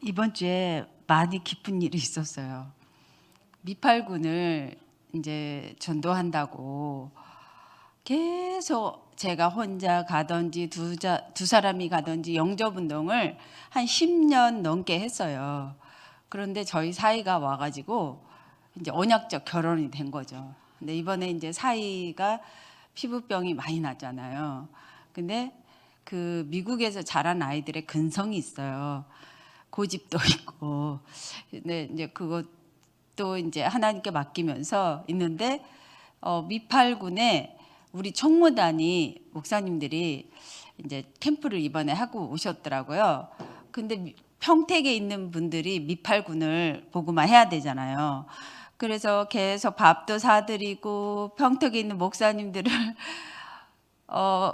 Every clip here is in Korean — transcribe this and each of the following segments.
이번 주에 많이 기쁜 일이 있었어요. 미팔군을 이제 전도한다고 계속 제가 혼자 가든지 두 사람이 가든지 영접운동을 한 10년 넘게 했어요. 그런데 저희 사이가 와가지고 이제 언약적 결혼이 된 거죠. 근데 이번에 이제 사이가 피부병이 많이 나잖아요. 근데 그 미국에서 자란 아이들의 근성이 있어요. 고집도 있고. 근데 이제 그것도 이제 하나님께 맡기면서 있는데 미팔군에 우리 총무단이 목사님들이 이제 캠프를 이번에 하고 오셨더라고요. 근데 평택에 있는 분들이 미팔군을 보고만 해야 되잖아요. 그래서 계속 밥도 사드리고 평택에 있는 목사님들을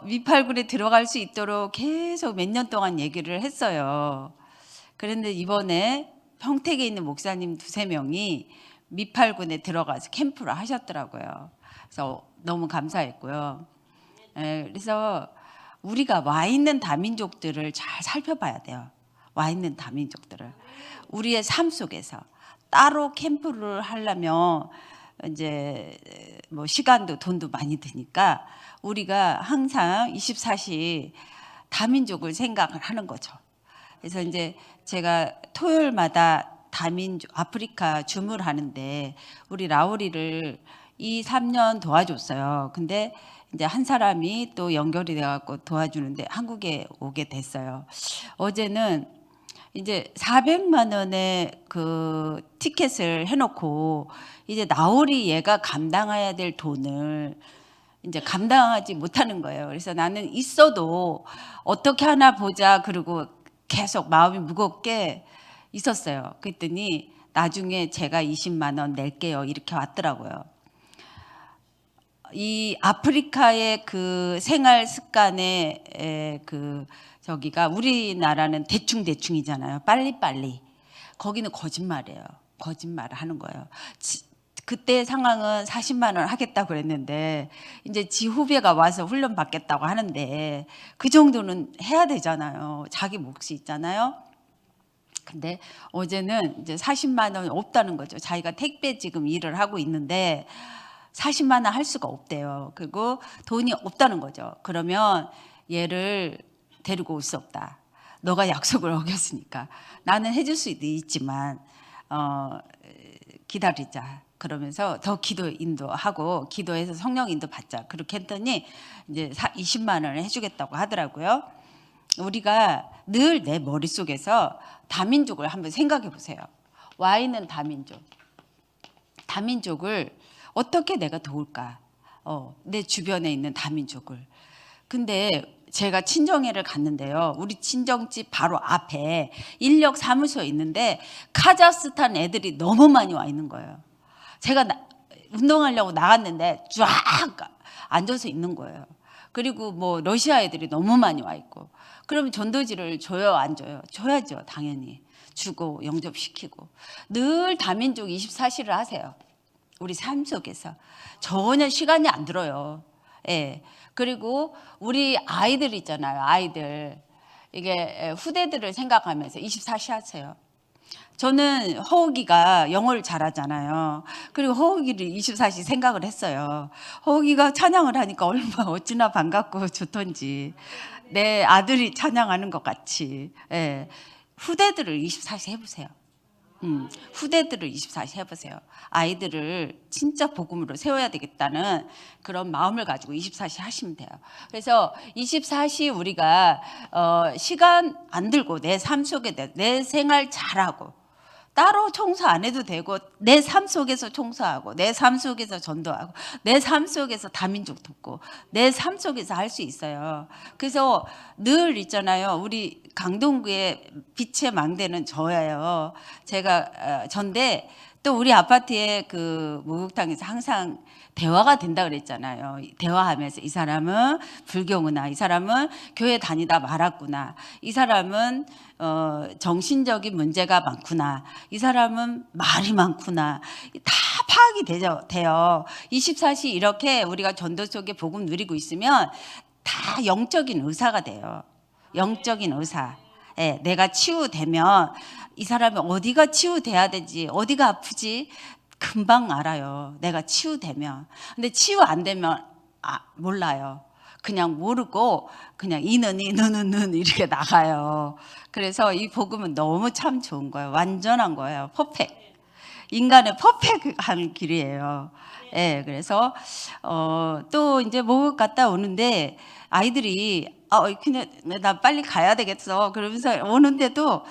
미팔군에 들어갈 수 있도록 계속 몇 년 동안 얘기를 했어요. 그런데 이번에 평택에 있는 목사님 두세 명이 미팔군에 들어가서 캠프를 하셨더라고요. 그래서 너무 감사했고요. 그래서 우리가 와 있는 다민족들을 잘 살펴봐야 돼요. 와 있는 다민족들을 우리의 삶 속에서 따로 캠프를 하려면 이제 뭐 시간도 돈도 많이 드니까 우리가 항상 24시 다민족을 생각을 하는 거죠. 그래서 이제 제가 토요일마다 다민족 아프리카 줌을 하는데 우리 라우리를 2, 3년 도와줬어요. 근데 이제 한 사람이 또 연결이 돼갖고 도와주는데 한국에 오게 됐어요. 어제는 이제 400만 원의 그 티켓을 해놓고 이제 나우리 얘가 감당해야 될 돈을 이제 감당하지 못하는 거예요. 그래서 나는 있어도 어떻게 하나 보자. 그리고 계속 마음이 무겁게 있었어요. 그랬더니 나중에 제가 20만 원 낼게요. 이렇게 왔더라고요. 이 아프리카의 그 생활 습관의 그 저기가 우리나라는 대충이잖아요. 빨리빨리. 거기는 거짓말이에요. 거짓말을 하는 거예요. 그때 상황은 40만 원 하겠다고 그랬는데 이제 지 후배가 와서 훈련 받겠다고 하는데 그 정도는 해야 되잖아요. 자기 몫이 있잖아요. 근데 어제는 이제 40만 원이 없다는 거죠. 자기가 택배 지금 일을 하고 있는데 40만 원 할 수가 없대요. 그리고 돈이 없다는 거죠. 그러면 얘를 데리고 올 수 없다. 너가 약속을 어겼으니까 나는 해줄 수도 있지만 기다리자. 그러면서 더 기도 인도하고 기도해서 성령 인도 받자. 그렇게 했더니 이제 20만 원을 해주겠다고 하더라고요. 우리가 늘 내 머릿속에서 다민족을 한번 생각해 보세요. 와 있는 다민족을 어떻게 내가 도울까? 내 주변에 있는 다민족을. 근데 제가 친정회를 갔는데요. 우리 친정집 바로 앞에 인력 사무소에 있는데 카자흐스탄 애들이 너무 많이 와 있는 거예요. 제가 운동하려고 나갔는데 쫙 앉아서 있는 거예요. 그리고 뭐 러시아 애들이 너무 많이 와 있고. 그러면 전도지를 줘요, 안 줘요? 줘야죠, 당연히. 주고 영접시키고. 늘 다민족 24시를 하세요. 우리 삶 속에서. 전혀 시간이 안 들어요. 예. 그리고 우리 아이들 있잖아요. 아이들. 이게 후대들을 생각하면서 24시 하세요. 저는 허욱이가 영어를 잘하잖아요. 그리고 허욱이를 24시 생각을 했어요. 허욱이가 찬양을 하니까 얼마나 어찌나 반갑고 좋던지. 내 아들이 찬양하는 것 같이. 예. 후대들을 24시 해보세요. 후대들을 24시 해보세요. 아이들을 진짜 복음으로 세워야 되겠다는 그런 마음을 가지고 24시 하시면 돼요. 그래서 24시 우리가 시간 안 들고 내 삶 속에 내 생활 잘하고 따로 청소 안 해도 되고 내 삶 속에서 청소하고 내 삶 속에서 전도하고 내 삶 속에서 다민족 돕고 내 삶 속에서 할 수 있어요. 그래서 늘 있잖아요. 우리 강동구의 빛의 망대는 저예요. 제가 전데 또 우리 아파트에 그 목욕탕에서 항상 대화가 된다 그랬잖아요. 대화하면서 이 사람은 불교구나, 이 사람은 교회 다니다 말았구나, 이 사람은 정신적인 문제가 많구나, 이 사람은 말이 많구나, 다 파악이 돼요. 24시 이렇게 우리가 전도 속에 복음 누리고 있으면 다 영적인 의사가 돼요. 영적인 의사. 예, 내가 치유되면 이 사람이 어디가 치유돼야 되지, 어디가 아프지 금방 알아요. 내가 치유되면. 근데 치유 안 되면 몰라요. 그냥 모르고 그냥 이는 이렇게 나가요. 그래서 이 복음은 너무 참 좋은 거예요. 완전한 거예요. 퍼펙트. 인간의 퍼펙트한 길이에요. 예, 그래서 또 이제 목욕 갔다 오는데 아이들이 그냥 나 빨리 가야 되겠어 그러면서 오는데도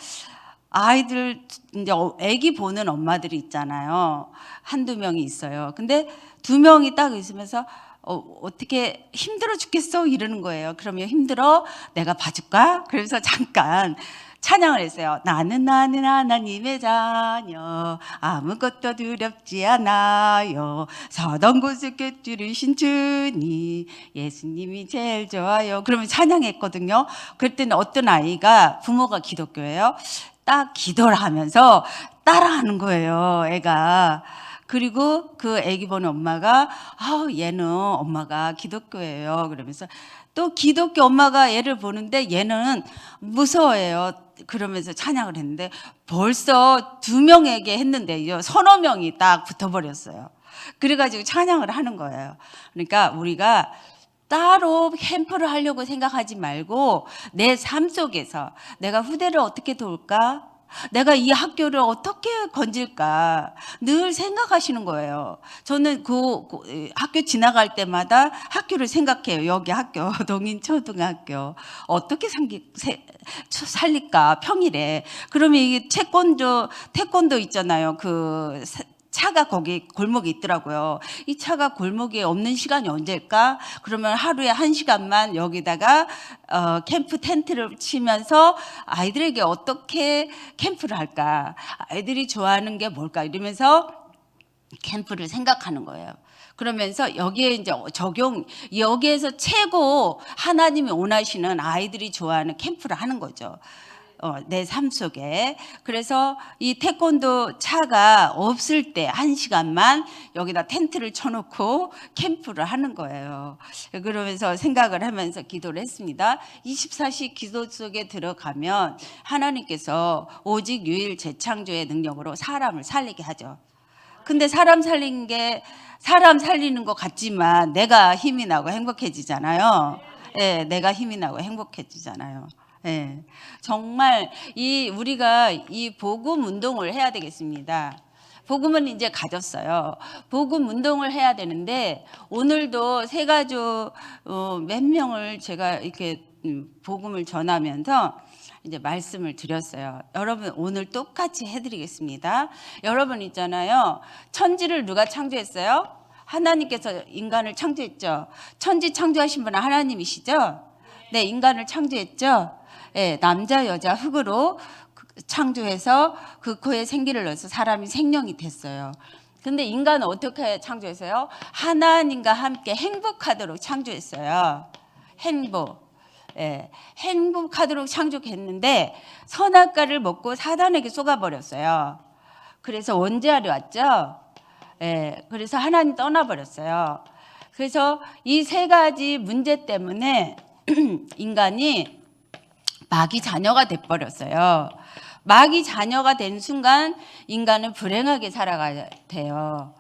아이들 이제 아기 보는 엄마들이 있잖아요. 한두 명이 있어요. 근데 두 명이 딱 있으면서 어떻게 힘들어 죽겠어 이러는 거예요. 그러면 힘들어? 내가 봐줄까? 그래서 잠깐 찬양을 했어요. 나는 하나님의 자녀 아무것도 두렵지 않아요. 서던 곳을 꿰뚫으신 주님 예수님이 제일 좋아요. 그러면 찬양했거든요. 그랬더니 어떤 아이가 부모가 기독교예요. 딱 기도를 하면서 따라하는 거예요. 애가. 그리고 그 애기 보는 엄마가 얘는 엄마가 기독교예요. 그러면서 또 기독교 엄마가 애를 보는데 얘는 무서워해요. 그러면서 찬양을 했는데 벌써 두 명에게 했는데요. 서너 명이 딱 붙어버렸어요. 그래가지고 찬양을 하는 거예요. 그러니까 우리가 따로 캠프를 하려고 생각하지 말고 내 삶 속에서 내가 후대를 어떻게 도울까? 내가 이 학교를 어떻게 건질까 늘 생각하시는 거예요. 저는 그 학교 지나갈 때마다 학교를 생각해요. 여기 학교 동인초등학교 어떻게 살릴까 평일에. 그러면 이게 태권도 있잖아요. 그 차가 거기 골목에 있더라고요. 이 차가 골목에 없는 시간이 언제일까? 그러면 하루에 1시간만 여기다가 캠프 텐트를 치면서 아이들에게 어떻게 캠프를 할까? 아이들이 좋아하는 게 뭘까? 이러면서 캠프를 생각하는 거예요. 그러면서 여기에 이제 여기에서 최고 하나님이 원하시는 아이들이 좋아하는 캠프를 하는 거죠. 내 삶 속에. 그래서 이 태권도 차가 없을 때 1시간만 여기다 텐트를 쳐놓고 캠프를 하는 거예요. 그러면서 생각을 하면서 기도를 했습니다. 24시 기도 속에 들어가면 하나님께서 오직 유일 재창조의 능력으로 사람을 살리게 하죠. 근데 사람 살리는 것 같지만 내가 힘이 나고 행복해지잖아요. 예, 내가 힘이 나고 행복해지잖아요. 네, 정말 우리가 이 복음 운동을 해야 되겠습니다. 복음은 이제 가졌어요. 복음 운동을 해야 되는데 오늘도 새가족 몇 명을 제가 이렇게 복음을 전하면서 이제 말씀을 드렸어요. 여러분 오늘 똑같이 해드리겠습니다. 여러분 있잖아요. 천지를 누가 창조했어요? 하나님께서 인간을 창조했죠. 천지 창조하신 분은 하나님이시죠? 네, 인간을 창조했죠. 네, 남자 여자 흙으로 창조해서 그 코에 생기를 넣어서 사람이 생명이 됐어요. 근데 인간은 어떻게 창조했어요? 하나님과 함께 행복하도록 창조했어요. 행복. 예, 행복하도록 창조했는데 선악과를 먹고 사단에게 쏘가버렸어요. 그래서 원죄하러 왔죠. 예, 그래서 하나님 떠나버렸어요. 그래서 이 세 가지 문제 때문에 인간이 마귀 자녀가 돼버렸어요. 마귀 자녀가 된 순간 인간은 불행하게 살아가야 돼요.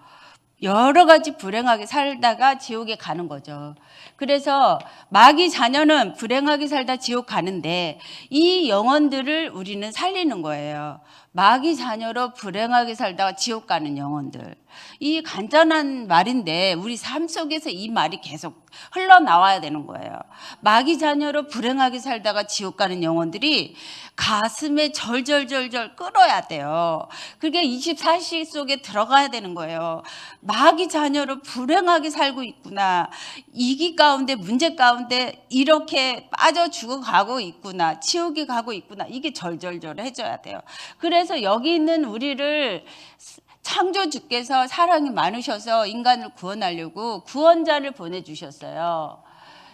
여러 가지 불행하게 살다가 지옥에 가는 거죠. 그래서 마귀 자녀는 불행하게 살다 지옥 가는데 이 영혼들을 우리는 살리는 거예요. 마귀 자녀로 불행하게 살다가 지옥 가는 영혼들. 이 간단한 말인데 우리 삶 속에서 이 말이 계속 흘러나와야 되는 거예요. 마귀 자녀로 불행하게 살다가 지옥 가는 영혼들이 가슴에 절절절절 끓어야 돼요. 그게 24시 속에 들어가야 되는 거예요. 마귀 자녀로 불행하게 살고 있구나. 이기 가운데 문제 가운데 이렇게 빠져 죽어가고 있구나. 지옥에 가고 있구나. 이게 절절절 해줘야 돼요. 그래서 여기 있는 우리를 창조주께서 사랑이 많으셔서 인간을 구원하려고 구원자를 보내주셨어요.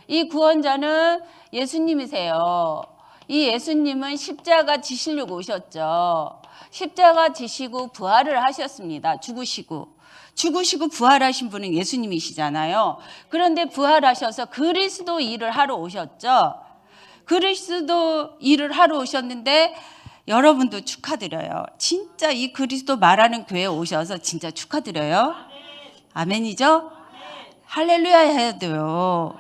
이 구원자는 예수님이세요. 이 예수님은 십자가 지시려고 오셨죠. 십자가 지시고 부활을 하셨습니다. 죽으시고 부활하신 분은 예수님이시잖아요. 그런데 부활하셔서 그리스도 일을 하러 오셨죠. 그리스도 일을 하러 오셨는데 여러분도 축하드려요. 진짜 이 그리스도 말하는 교회에 오셔서 진짜 축하드려요. 아멘이죠? 할렐루야 해야 돼요.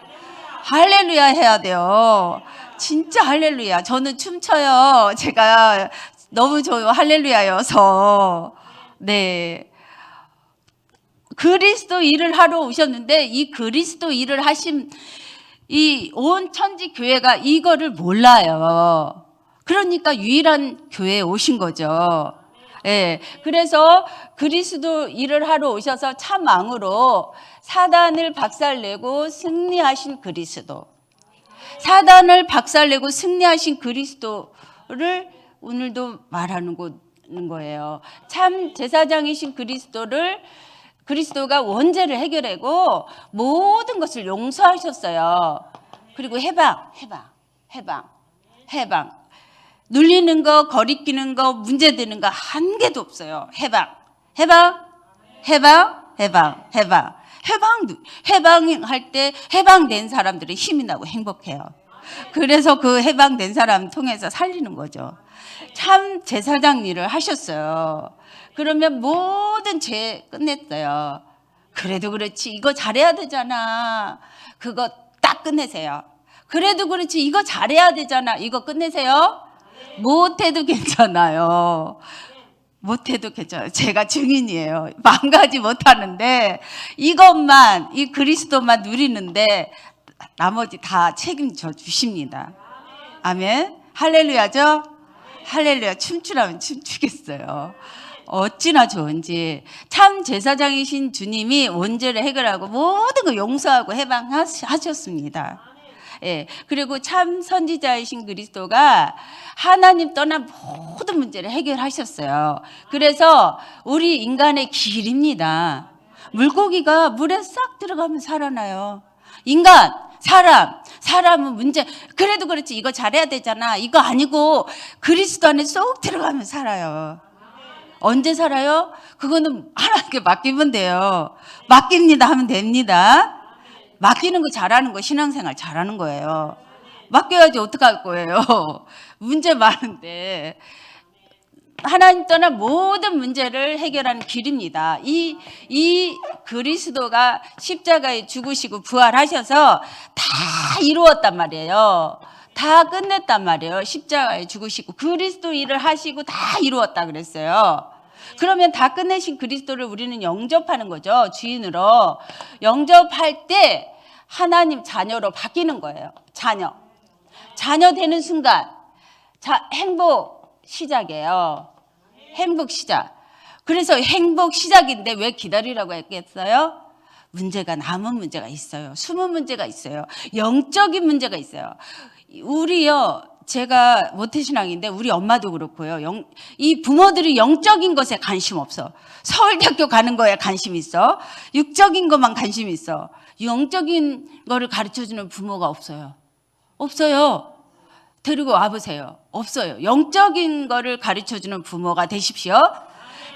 할렐루야 해야 돼요. 진짜 할렐루야. 저는 춤춰요. 제가 너무 좋아요. 할렐루야여서. 네. 그리스도 일을 하러 오셨는데 이 그리스도 일을 하신 이 온 천지 교회가 이거를 몰라요. 그러니까 유일한 교회에 오신 거죠. 예. 그래서 그리스도 일을 하러 오셔서 참 왕으로 사단을 박살내고 승리하신 그리스도. 사단을 박살내고 승리하신 그리스도를 오늘도 말하는 거예요. 참 제사장이신 그리스도가 원죄를 해결하고 모든 것을 용서하셨어요. 그리고 해방. 눌리는 거, 거리끼는 거, 문제되는 거 한 개도 없어요. 해방할 때 해방된 사람들이 힘이 나고 행복해요. 그래서 그 해방된 사람 통해서 살리는 거죠. 참 제사장 일을 하셨어요. 그러면 모든 죄 끝냈어요. 그래도 그렇지 이거 잘해야 되잖아. 그거 딱 끝내세요. 그래도 그렇지 이거 잘해야 되잖아. 이거 끝내세요. 못해도 괜찮아요. 못해도 괜찮아요. 제가 증인이에요. 망가지 못하는데 이것만 이 그리스도만 누리는데 나머지 다 책임져 주십니다. 아멘. 할렐루야죠. 할렐루야. 춤추라면 춤추겠어요. 어찌나 좋은지. 참 제사장이신 주님이 원죄를 해결하고 모든 걸 용서하고 해방하셨습니다. 예, 그리고 참 선지자이신 그리스도가 하나님 떠난 모든 문제를 해결하셨어요. 그래서 우리 인간의 길입니다. 물고기가 물에 싹 들어가면 살아나요. 인간, 사람은 문제, 그래도 그렇지 이거 잘해야 되잖아. 이거 아니고 그리스도 안에 쏙 들어가면 살아요. 언제 살아요? 그거는 하나님께 맡기면 돼요. 맡깁니다 하면 됩니다. 맡기는 거 잘하는 거 신앙생활 잘하는 거예요. 맡겨야지 어떡할 거예요. 문제 많은데 하나님 떠난 모든 문제를 해결하는 길입니다. 이 그리스도가 십자가에 죽으시고 부활하셔서 다 이루었단 말이에요. 다 끝냈단 말이에요. 십자가에 죽으시고 그리스도 일을 하시고 다 이루었다 그랬어요. 그러면 다 끝내신 그리스도를 우리는 영접하는 거죠. 주인으로. 영접할 때 하나님 자녀로 바뀌는 거예요. 자녀 되는 순간 행복 시작이에요. 행복 시작. 그래서 행복 시작인데 왜 기다리라고 했겠어요? 남은 문제가 있어요. 숨은 문제가 있어요. 영적인 문제가 있어요. 우리요, 제가 모태신앙인데 우리 엄마도 그렇고요. 이 부모들이 영적인 것에 관심 없어. 서울대학교 가는 거에 관심 있어. 육적인 것만 관심 있어. 영적인 거를 가르쳐주는 부모가 없어요. 데리고 와보세요. 없어요. 영적인 거를 가르쳐주는 부모가 되십시오.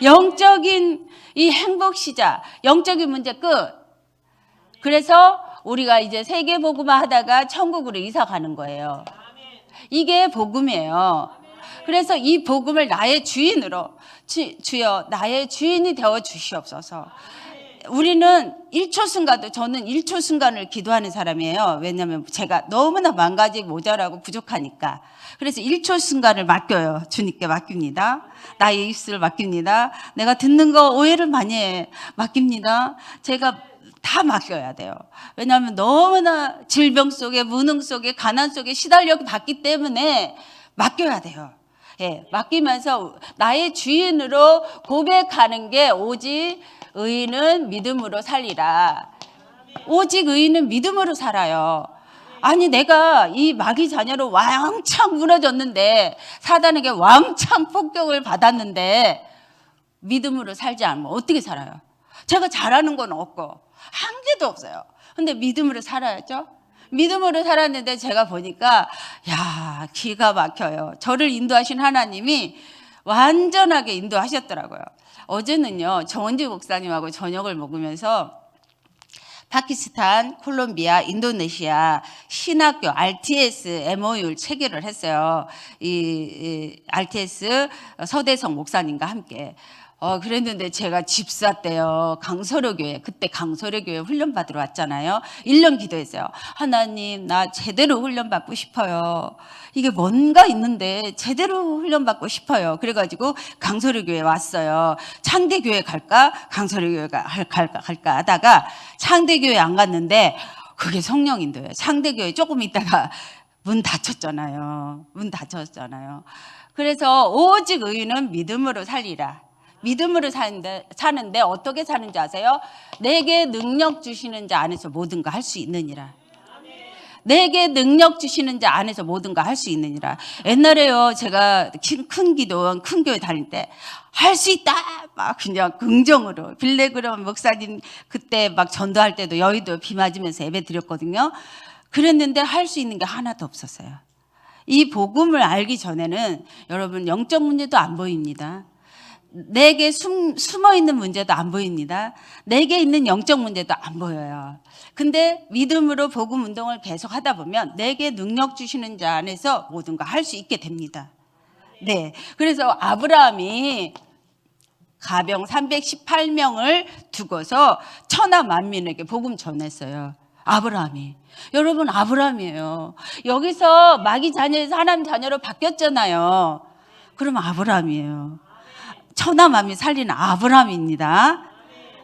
영적인 이 행복 시작, 영적인 문제 끝. 그래서 우리가 이제 세계복음화 하다가 천국으로 이사 가는 거예요. 이게 복음이에요. 그래서 이 복음을 나의 주인으로, 주여 나의 주인이 되어 주시옵소서. 우리는 1초 순간도, 저는 1초 순간을 기도하는 사람이에요. 왜냐하면 제가 너무나 망가지고 모자라고 부족하니까. 그래서 1초 순간을 맡겨요. 주님께 맡깁니다. 나의 입술을 맡깁니다. 내가 듣는 거 오해를 많이 해. 맡깁니다. 제가 다 맡겨야 돼요. 왜냐하면 너무나 질병 속에, 무능 속에, 가난 속에 시달려 봤기 때문에 맡겨야 돼요. 예, 맡기면서 나의 주인으로 고백하는 게 오직 의인은 믿음으로 살리라. 오직 의인은 믿음으로 살아요. 아니 내가 이 마귀 자녀로 왕창 무너졌는데, 사단에게 왕창 폭격을 받았는데 믿음으로 살지 않으면 어떻게 살아요? 제가 잘하는 건 없고 한 개도 없어요. 근데 믿음으로 살아야죠. 믿음으로 살았는데 제가 보니까 야, 기가 막혀요. 저를 인도하신 하나님이 완전하게 인도하셨더라고요. 어제는요, 정원지 목사님하고 저녁을 먹으면서 파키스탄, 콜롬비아, 인도네시아 신학교 RTS MOU를 체결을 했어요. 이 RTS 서대성 목사님과 함께. 그랬는데 제가 집사 때요, 강서로교회, 그때 강서로교회 훈련 받으러 왔잖아요. 1년 기도했어요. 하나님, 나 제대로 훈련 받고 싶어요. 이게 뭔가 있는데 제대로 훈련 받고 싶어요. 그래가지고 강서로교회 왔어요. 창대교회 갈까? 강서로교회 갈까 하다가 창대교회 안 갔는데 그게 성령인도예요. 창대교회 조금 있다가 문 닫혔잖아요. 문 닫혔잖아요. 그래서 오직 의인은 믿음으로 살리라. 믿음으로 사는데 어떻게 사는지 아세요? 내게 능력 주시는 자 안에서 모든 거 할 수 있느니라. 내게 능력 주시는 자 안에서 모든 거 할 수 있느니라. 옛날에요, 제가 큰 기도, 큰 교회 다닐 때 할 수 있다 막 그냥 긍정으로, 빌레그럼 목사님 그때 막 전도할 때도 여의도 비 맞으면서 예배 드렸거든요. 그랬는데 할 수 있는 게 하나도 없었어요. 이 복음을 알기 전에는 여러분 영적 문제도 안 보입니다. 내게 숨어있는 문제도 안 보입니다. 내게 있는 영적 문제도 안 보여요. 근데 믿음으로 복음 운동을 계속 하다 보면 내게 능력 주시는 자 안에서 모든 거 할 수 있게 됩니다. 네, 그래서 아브라함이 가병 318명을 두고서 천하 만민에게 복음 전했어요. 아브라함이. 여러분, 아브라함이에요. 여기서 마귀 자녀에서 하나님 자녀로 바뀌었잖아요. 그럼 아브라함이에요. 천하 만민 살리는 아브라함입니다.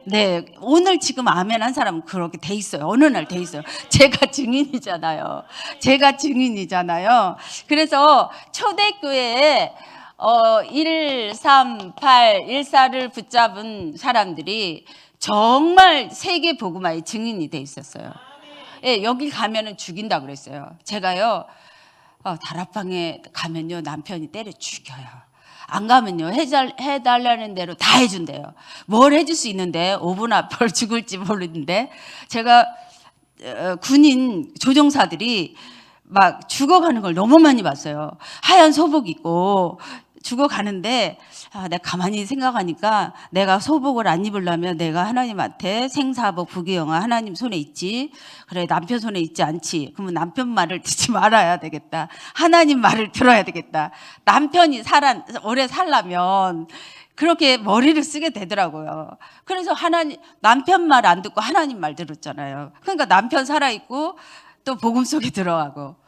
네, 오늘 지금 아멘 한 사람은 그렇게 돼 있어요. 어느 날 돼 있어요. 제가 증인이잖아요. 제가 증인이잖아요. 그래서 초대교회에 138, 14를 붙잡은 사람들이 정말 세계 복음화의 증인이 돼 있었어요. 예, 여기 가면은 죽인다 그랬어요. 제가요, 다락방에 가면요, 남편이 때려 죽여요. 안 가면요, 해달라는 대로 다 해준대요. 뭘 해줄 수 있는데 5분 앞을 죽을지 모르는데, 제가 군인 조종사들이 막 죽어가는 걸 너무 많이 봤어요. 하얀 소복 입고 죽어가는데, 내가 가만히 생각하니까 내가 소복을 안 입으려면 내가 하나님한테 생사복 부귀영화 하나님 손에 있지, 그래 남편 손에 있지 않지, 그러면 남편 말을 듣지 말아야 되겠다, 하나님 말을 들어야 되겠다. 남편이 오래 살려면 그렇게 머리를 쓰게 되더라고요. 그래서 남편 말 안 듣고 하나님 말 들었잖아요. 그러니까 남편 살아있고 또 복음 속에 들어가고.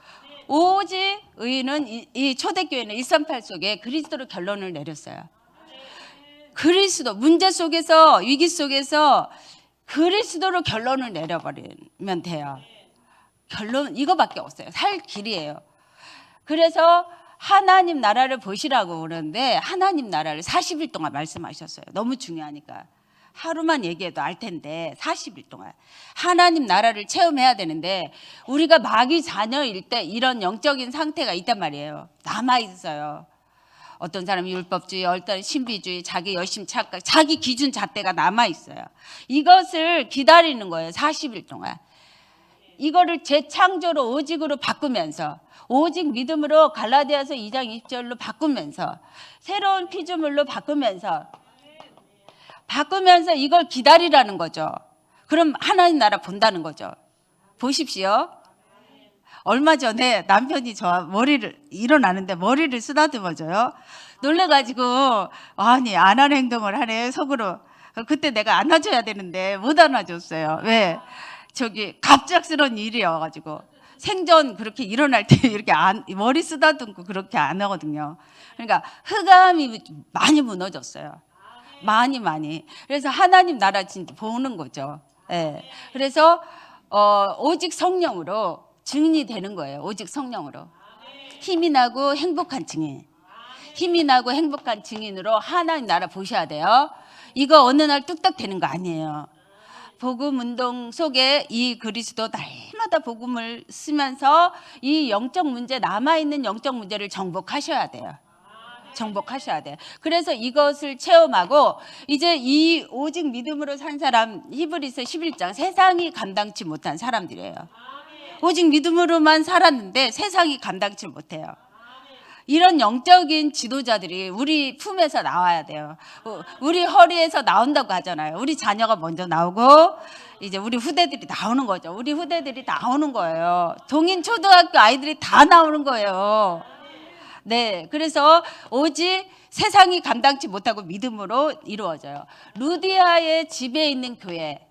오직 의인은, 이 초대교회는 138 속에 그리스도로 결론을 내렸어요. 그리스도, 문제 속에서, 위기 속에서 그리스도로 결론을 내려버리면 돼요. 결론 이거밖에 없어요. 살 길이에요. 그래서 하나님 나라를 보시라고 그러는데 하나님 나라를 40일 동안 말씀하셨어요. 너무 중요하니까. 하루만 얘기해도 알 텐데 40일 동안 하나님 나라를 체험해야 되는데, 우리가 마귀 자녀일 때 이런 영적인 상태가 있단 말이에요. 남아있어요. 어떤 사람은 율법주의, 어떤 신비주의, 자기 열심 착각, 자기 기준 잣대가 남아있어요. 이것을 기다리는 거예요. 40일 동안. 이거를 재창조로, 오직으로 바꾸면서, 오직 믿음으로 갈라디아서 2장 20절로 바꾸면서, 새로운 피조물로 바꾸면서 이걸 기다리라는 거죠. 그럼 하나님 나라 본다는 거죠. 보십시오. 얼마 전에 남편이 일어나는데 머리를 쓰다듬어줘요. 놀래가지고, 아니, 안 하는 행동을 하네, 속으로. 그때 내가 안아줘야 되는데 못 안아줬어요. 왜? 갑작스러운 일이어가지고. 생전 그렇게 일어날 때 이렇게 머리 쓰다듬고 그렇게 안 하거든요. 그러니까 흑암이 많이 무너졌어요. 많이. 그래서 하나님 나라 진짜 보는 거죠. 예. 그래서 오직 성령으로 증인이 되는 거예요. 오직 성령으로. 힘이 나고 행복한 증인. 힘이 나고 행복한 증인으로 하나님 나라 보셔야 돼요. 이거 어느 날 뚝딱 되는 거 아니에요. 복음 운동 속에 이 그리스도 날마다 복음을 쓰면서 이 영적 문제, 남아있는 영적 문제를 정복하셔야 돼요. 정복하셔야 돼요. 그래서 이것을 체험하고, 이제 이 오직 믿음으로 산 사람, 히브리서 11장, 세상이 감당치 못한 사람들이에요. 오직 믿음으로만 살았는데 세상이 감당치 못해요. 이런 영적인 지도자들이 우리 품에서 나와야 돼요. 우리 허리에서 나온다고 하잖아요. 우리 자녀가 먼저 나오고 이제 우리 후대들이 나오는 거죠. 우리 후대들이 나오는 거예요. 동인 초등학교 아이들이 다 나오는 거예요. 네, 그래서 오직 세상이 감당치 못하고 믿음으로 이루어져요. 루디아의 집에 있는 교회,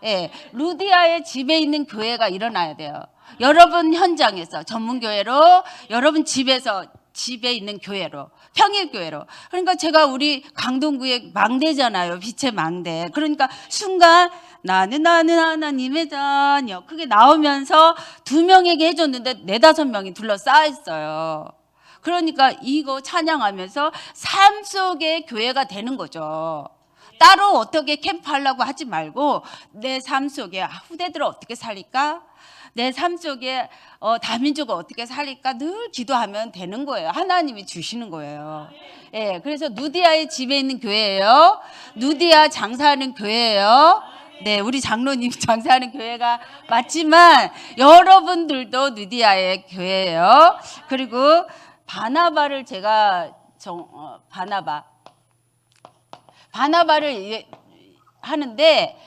예, 루디아의 집에 있는 교회가 일어나야 돼요. 여러분 현장에서 전문교회로, 여러분 집에서 집에 있는 교회로, 평일교회로. 그러니까 제가 우리 강동구의 망대잖아요. 빛의 망대. 그러니까 순간 나는 하나님의 자녀 그게 나오면서 2명에게 해줬는데 4-5명이 둘러싸여 있어요. 그러니까 이거 찬양하면서 삶 속의 교회가 되는 거죠. 따로 어떻게 캠프하려고 하지 말고 내 삶 속에 후대들을 어떻게 살릴까? 내 삶 속에 다민족을 어떻게 살릴까 늘 기도하면 되는 거예요. 하나님이 주시는 거예요. 예, 그래서 누디아의 집에 있는 교회예요. 누디아 장사하는 교회예요. 네, 우리 장로님 장사하는 교회가 맞지만 여러분들도 누디아의 교회예요. 그리고 바나바를 제가 바나바를 하는데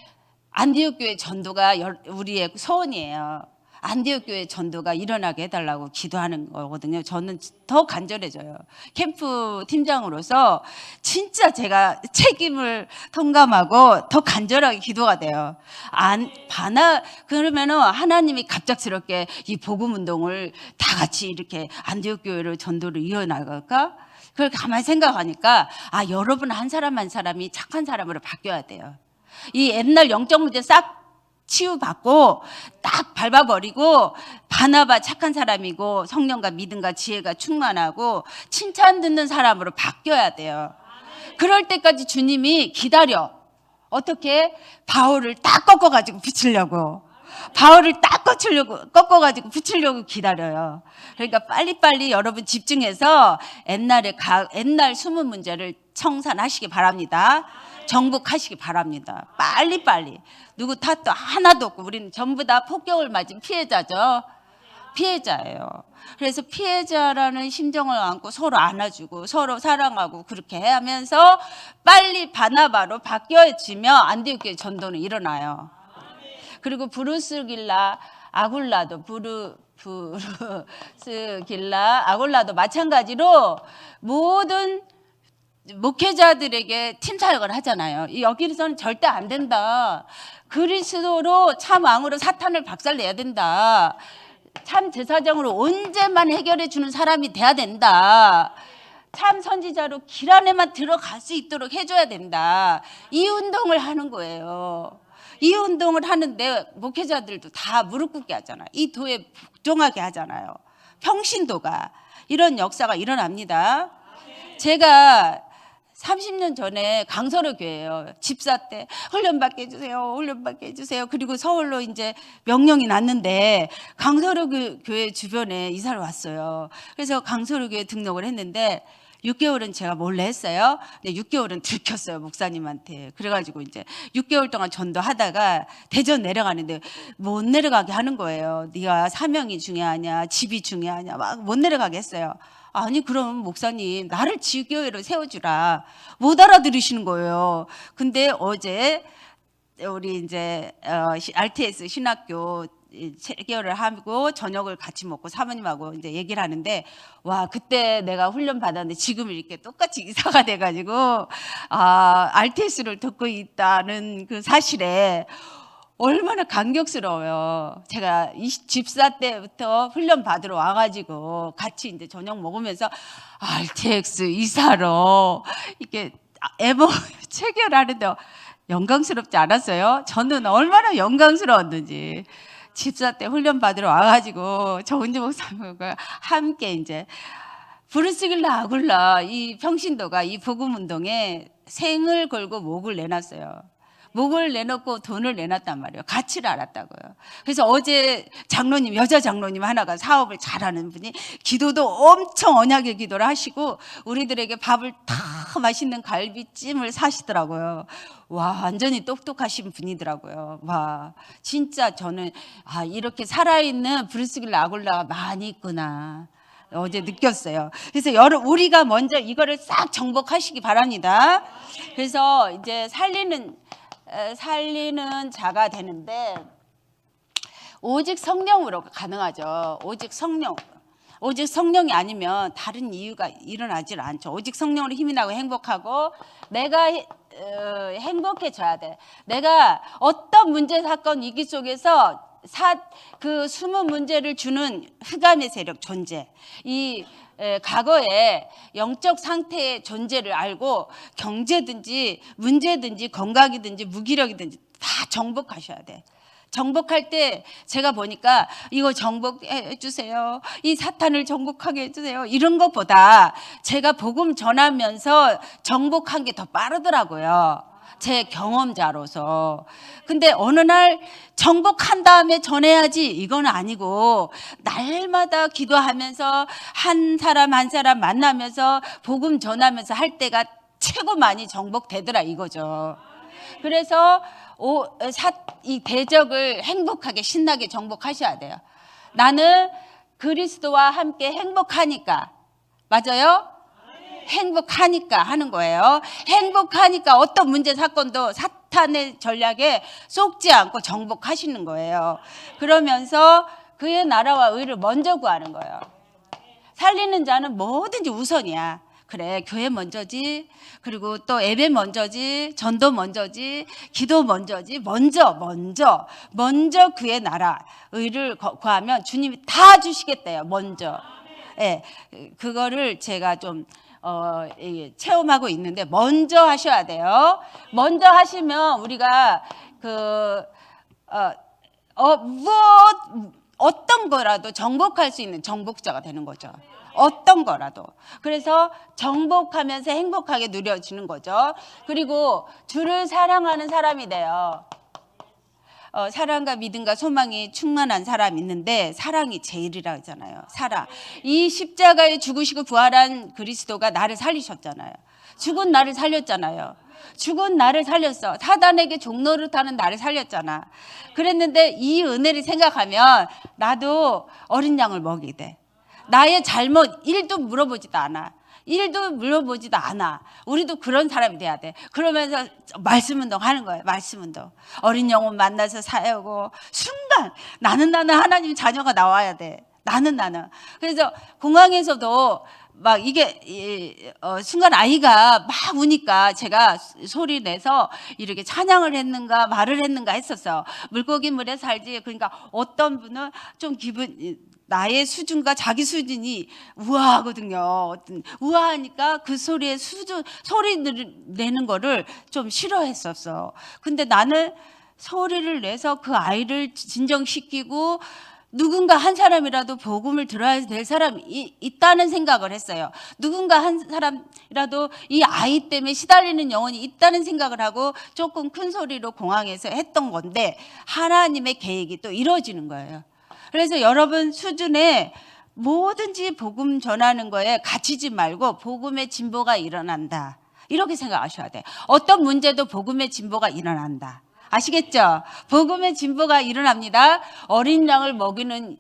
안디옥 교회 전도가 우리의 소원이에요. 안디옥 교회 전도가 일어나게 해달라고 기도하는 거거든요. 저는 더 간절해져요. 캠프 팀장으로서 진짜 제가 책임을 통감하고 더 간절하게 기도가 돼요. 그러면은 하나님이 갑작스럽게 이 복음 운동을 다 같이 이렇게 안디옥 교회로 전도를 이어나갈까? 그걸 가만히 생각하니까 여러분 한 사람 한 사람이 착한 사람으로 바뀌어야 돼요. 이 옛날 영적 문제 싹 치유받고 딱 밟아버리고 바나바 착한 사람이고 성령과 믿음과 지혜가 충만하고 칭찬 듣는 사람으로 바뀌어야 돼요. 그럴 때까지 주님이 기다려. 어떻게? 바울을 딱 꺾어가지고 붙이려고. 바울을 딱 꺾어가지고 붙이려고 기다려요. 그러니까 빨리빨리 여러분 집중해서 옛날 숨은 문제를 청산하시기 바랍니다. 정복하시기 바랍니다. 빨리빨리. 누구 탓도 하나도 없고 우리는 전부 다 폭격을 맞은 피해자죠. 피해자예요. 그래서 피해자라는 심정을 안고 서로 안아주고 서로 사랑하고 그렇게 하면서 빨리 바나바로 바뀌어지며 안디옥 교회 전도는 일어나요. 그리고 브루스길라 아굴라도 브루스길라 아굴라도 마찬가지로 모든 목회자들에게 팀 사역을 하잖아요. 여기서는 절대 안 된다. 그리스도로 참 왕으로 사탄을 박살내야 된다. 참 제사장으로 언제만 해결해 주는 사람이 돼야 된다. 참 선지자로 길 안에만 들어갈 수 있도록 해줘야 된다. 이 운동을 하는 거예요. 이 운동을 하는데 목회자들도 다 무릎 꿇게 하잖아요. 이 도에 복종하게 하잖아요. 평신도가 이런 역사가 일어납니다. 제가 30년 전에 강서로 교회예요. 집사 때 훈련받게 해주세요. 훈련받게 해주세요. 그리고 서울로 이제 명령이 났는데 강서로 교회 주변에 이사를 왔어요. 그래서 강서로 교회 등록을 했는데 6개월은 제가 몰래 했어요. 근데 6개월은 들켰어요, 목사님한테. 그래가지고 이제 6개월 동안 전도하다가 대전 내려가는데 못 내려가게 하는 거예요. 네가 사명이 중요하냐, 집이 중요하냐, 막 못 내려가게 했어요. 아니 그럼 목사님 나를 지교회로 세워주라. 못 알아들으시는 거예요. 근데 어제 우리 이제 RTS 신학교 체결을 하고 저녁을 같이 먹고 사모님하고 이제 얘기를 하는데 와 그때 내가 훈련 받았는데 지금 이렇게 똑같이 이사가 돼가지고 RTS를 듣고 있다는 그 사실에 얼마나 감격스러워요. 제가 집사 때부터 훈련 받으러 와가지고 같이 이제 저녁 먹으면서 RTX 이사로 이렇게 에버 체결하는데 영광스럽지 않았어요? 저는 얼마나 영광스러웠는지. 집사 때 훈련 받으러 와가지고 정은지 목사님과 함께 이제 브루스길라 아굴라 이 평신도가 이 복음 운동에 생을 걸고 목을 내놨어요. 목을 내놓고 돈을 내놨단 말이에요. 가치를 알았다고요. 그래서 어제 장로님, 여자 장로님 하나가 사업을 잘하는 분이 기도도 엄청 언약의 기도를 하시고 우리들에게 밥을 다 맛있는 갈비찜을 사시더라고요. 와, 완전히 똑똑하신 분이더라고요. 와, 진짜 저는 이렇게 살아있는 브루스길라 아굴라가 많이 있구나. 어제 느꼈어요. 그래서 우리가 먼저 이거를 싹 정복하시기 바랍니다. 그래서 이제 살리는 자가 되는데 오직 성령으로 가능하죠. 오직 성령이 아니면 다른 이유가 일어나질 않죠. 오직 성령으로 힘이 나고 행복하고 내가 행복해져야 돼. 내가 어떤 문제 사건 위기 속에서 그 숨은 문제를 주는 흑암의 세력 존재, 이 과거의 영적 상태의 존재를 알고 경제든지 문제든지 건강이든지 무기력이든지 다 정복하셔야 돼. 정복할 때 제가 보니까 이거 정복해 주세요. 이 사탄을 정복하게 해주세요. 이런 것보다 제가 복음 전하면서 정복한 게 더 빠르더라고요. 제 경험자로서. 근데 어느 날 정복한 다음에 전해야지 이건 아니고 날마다 기도하면서 한 사람 한 사람 만나면서 복음 전하면서 할 때가 최고 많이 정복되더라 이거죠. 그래서 이 대적을 행복하게 신나게 정복하셔야 돼요. 나는 그리스도와 함께 행복하니까. 맞아요? 행복하니까 하는 거예요. 행복하니까 어떤 문제 사건도 사탄의 전략에 속지 않고 정복하시는 거예요. 그러면서 그의 나라와 의를 먼저 구하는 거예요. 살리는 자는 뭐든지 우선이야. 그래, 교회 먼저지, 그리고 또 예배 먼저지, 전도 먼저지, 기도 먼저지, 먼저 그의 나라, 의를 구하면 주님이 다 주시겠대요, 먼저. 예, 그거를 제가 좀, 체험하고 있는데, 먼저 하셔야 돼요. 먼저 하시면 우리가 어떤 거라도 정복할 수 있는 정복자가 되는 거죠. 어떤 거라도. 그래서 정복하면서 행복하게 누려지는 거죠. 그리고 주를 사랑하는 사람이 돼요. 사랑과 믿음과 소망이 충만한 사람이 있는데 사랑이 제일이라고 하잖아요. 이 십자가에 죽으시고 부활한 그리스도가 나를 살리셨잖아요. 죽은 나를 살렸잖아요. 죽은 나를 살렸어. 사단에게 종노릇하는 나를 살렸잖아. 그랬는데 이 은혜를 생각하면 나도 어린 양을 먹이게 돼. 나의 잘못 1도 물어보지도 않아. 우리도 그런 사람이 돼야 돼. 그러면서 말씀 운동하는 거예요. 말씀 운동. 어린 영혼 만나서 사역하고 순간 나는 하나님 자녀가 나와야 돼. 나는. 그래서 공항에서도 막 이게 순간 아이가 막 우니까 제가 소리 내서 이렇게 찬양을 했는가 말을 했는가 했었어. 물고기 물에 살지. 그러니까 어떤 분은 좀 나의 수준과 자기 수준이 우아하거든요. 우아하니까 그 소리 내는 거를 좀 싫어했었어. 근데 나는 소리를 내서 그 아이를 진정시키고 누군가 한 사람이라도 복음을 들어야 될 사람이 있다는 생각을 했어요. 누군가 한 사람이라도 이 아이 때문에 시달리는 영혼이 있다는 생각을 하고 조금 큰 소리로 공항에서 했던 건데 하나님의 계획이 또 이루어지는 거예요. 그래서 여러분 수준에 뭐든지 복음 전하는 거에 갇히지 말고 복음의 진보가 일어난다. 이렇게 생각하셔야 돼요. 어떤 문제도 복음의 진보가 일어난다. 아시겠죠? 복음의 진보가 일어납니다. 어린 양을 먹이는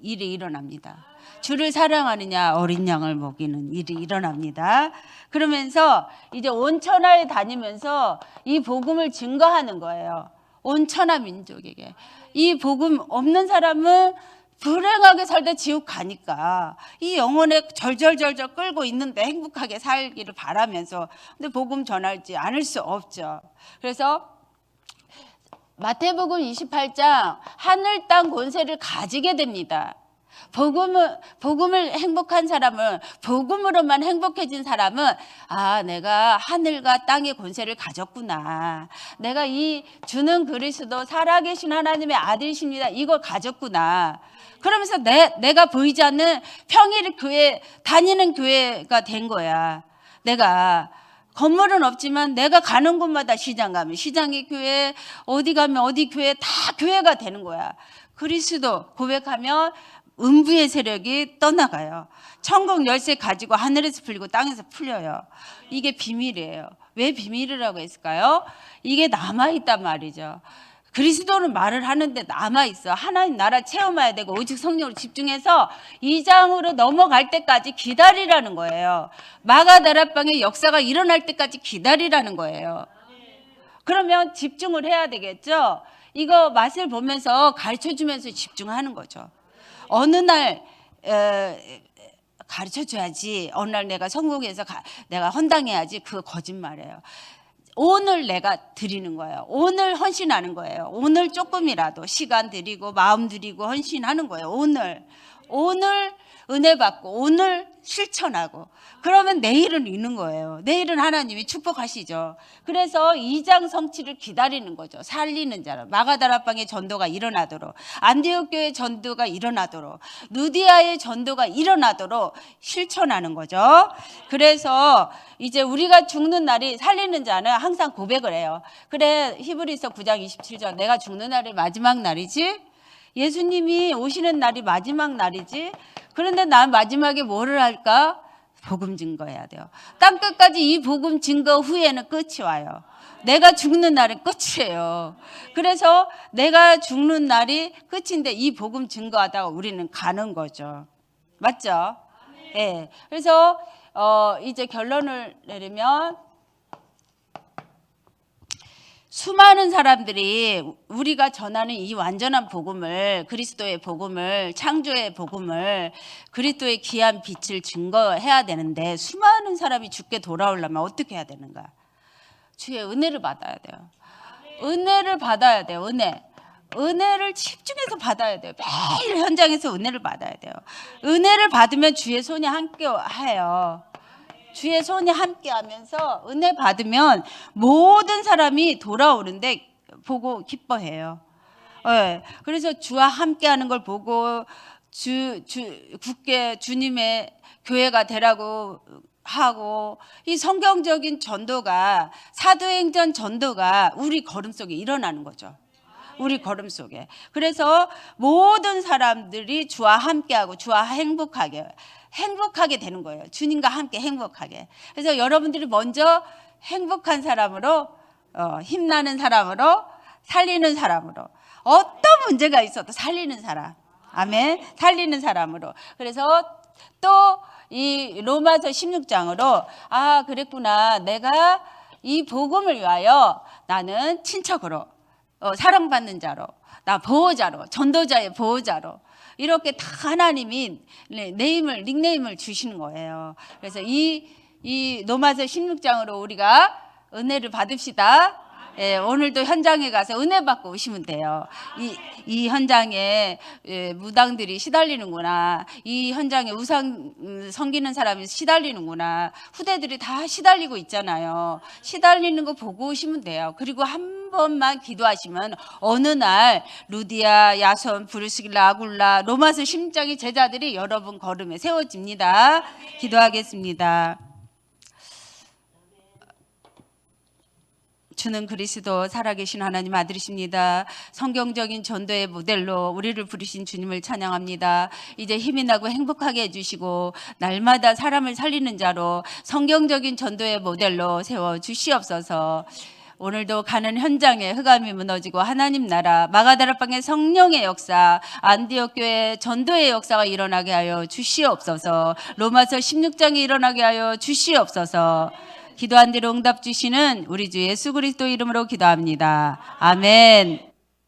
일이 일어납니다. 주를 사랑하느냐 어린 양을 먹이는 일이 일어납니다. 그러면서 이제 온 천하에 다니면서 이 복음을 증거하는 거예요. 온 천하 민족에게. 이 복음 없는 사람은 불행하게 살다 지옥 가니까 이 영혼에 절절절절 끌고 있는데 행복하게 살기를 바라면서 근데 복음 전할지 않을 수 없죠. 그래서 마태복음 28장 하늘 땅 권세를 가지게 됩니다. 복음을 행복한 사람은 복음으로만 행복해진 사람은 내가 하늘과 땅의 권세를 가졌구나. 내가 이 주는 그리스도 살아계신 하나님의 아들이십니다. 이걸 가졌구나. 그러면서 내가 보이지 않는 평일 교회 다니는 교회가 된 거야. 내가 건물은 없지만 내가 가는 곳마다 시장 가면 시장의 교회, 어디 가면 어디 교회 다 교회가 되는 거야. 그리스도 고백하면 음부의 세력이 떠나가요. 천국 열쇠 가지고 하늘에서 풀리고 땅에서 풀려요. 이게 비밀이에요. 왜 비밀이라고 했을까요? 이게 남아있단 말이죠. 그리스도는 말을 하는데 남아있어. 하나님 나라 체험해야 되고 오직 성령으로 집중해서 2장으로 넘어갈 때까지 기다리라는 거예요. 마가다락방의 역사가 일어날 때까지 기다리라는 거예요. 그러면 집중을 해야 되겠죠. 이거 맛을 보면서 가르쳐주면서 집중하는 거죠. 어느 날 가르쳐줘야지, 어느 날 내가 성공해서 내가 헌당해야지, 그거 거짓말이에요. 오늘 내가 드리는 거예요. 오늘 헌신하는 거예요. 오늘 조금이라도 시간 드리고 마음 드리고 헌신하는 거예요. 오늘 은혜 받고 오늘 실천하고, 그러면 내일은 있는 거예요. 내일은 하나님이 축복하시죠. 그래서 2장 성취를 기다리는 거죠. 살리는 자로 마가다락방의 전도가 일어나도록, 안디옥 교회 전도가 일어나도록, 누디아의 전도가 일어나도록 실천하는 거죠. 그래서 이제 우리가 죽는 날이, 살리는 자는 항상 고백을 해요. 그래, 히브리서 9장 27절, 내가 죽는 날이 마지막 날이지, 예수님이 오시는 날이 마지막 날이지, 그런데 난 마지막에 뭐를 할까? 복음 증거해야 돼요. 땅끝까지 이 복음 증거 후에는 끝이 와요. 내가 죽는 날은 끝이에요. 그래서 내가 죽는 날이 끝인데 이 복음 증거하다가 우리는 가는 거죠. 맞죠? 예. 네. 그래서 이제 결론을 내리면, 수많은 사람들이 우리가 전하는 이 완전한 복음을, 그리스도의 복음을, 창조의 복음을, 그리스도의 귀한 빛을 증거해야 되는데, 수많은 사람이 죽게 돌아오려면 어떻게 해야 되는가? 주의 은혜를 받아야 돼요. 은혜를 받아야 돼요. 은혜를 집중해서 받아야 돼요. 매일 현장에서 은혜를 받아야 돼요. 은혜를 받으면 주의 손이 함께 해요. 주의 손이 함께 하면서 은혜 받으면 모든 사람이 돌아오는데 보고 기뻐해요. 네. 그래서 주와 함께 하는 걸 보고 굳게 주님의 교회가 되라고 하고, 이 성경적인 전도가, 사도행전 전도가 우리 걸음 속에 일어나는 거죠. 우리 걸음 속에. 그래서 모든 사람들이 주와 함께하고 주와 행복하게 되는 거예요. 주님과 함께 행복하게. 그래서 여러분들이 먼저 행복한 사람으로, 힘나는 사람으로, 살리는 사람으로, 어떤 문제가 있어도 살리는 사람, 아멘, 살리는 사람으로. 그래서 또 이 로마서 16장으로, 아 그랬구나, 내가 이 복음을 위하여 나는 친척으로, 사랑받는 자로, 나 보호자로, 전도자의 보호자로, 이렇게 다 하나님이 닉네임을 주시는 거예요. 그래서 이 로마서 16장으로 우리가 은혜를 받읍시다. 예, 오늘도 현장에 가서 은혜 받고 오시면 돼요. 이 현장에 무당들이 시달리는구나, 이 현장에 우상 섬기는 사람이 시달리는구나, 후대들이 다 시달리고 있잖아요. 시달리는 거 보고 오시면 돼요. 그리고 한 번만 기도하시면 어느 날 루디아, 야손, 브루스길라, 아굴라, 로마서 16장의 제자들이 여러분 걸음에 세워집니다. 기도하겠습니다. 주는 그리스도 살아계신 하나님 아들이십니다. 성경적인 전도의 모델로 우리를 부르신 주님을 찬양합니다. 이제 힘이 나고 행복하게 해주시고 날마다 사람을 살리는 자로 성경적인 전도의 모델로 세워주시옵소서. 오늘도 가는 현장에 흑암이 무너지고 하나님 나라, 마가다락방의 성령의 역사, 안디옥 교회 전도의 역사가 일어나게 하여 주시옵소서. 로마서 16장이 일어나게 하여 주시옵소서. 기도한 대로 응답 주시는 우리 주 예수 그리스도 이름으로 기도합니다. 아멘.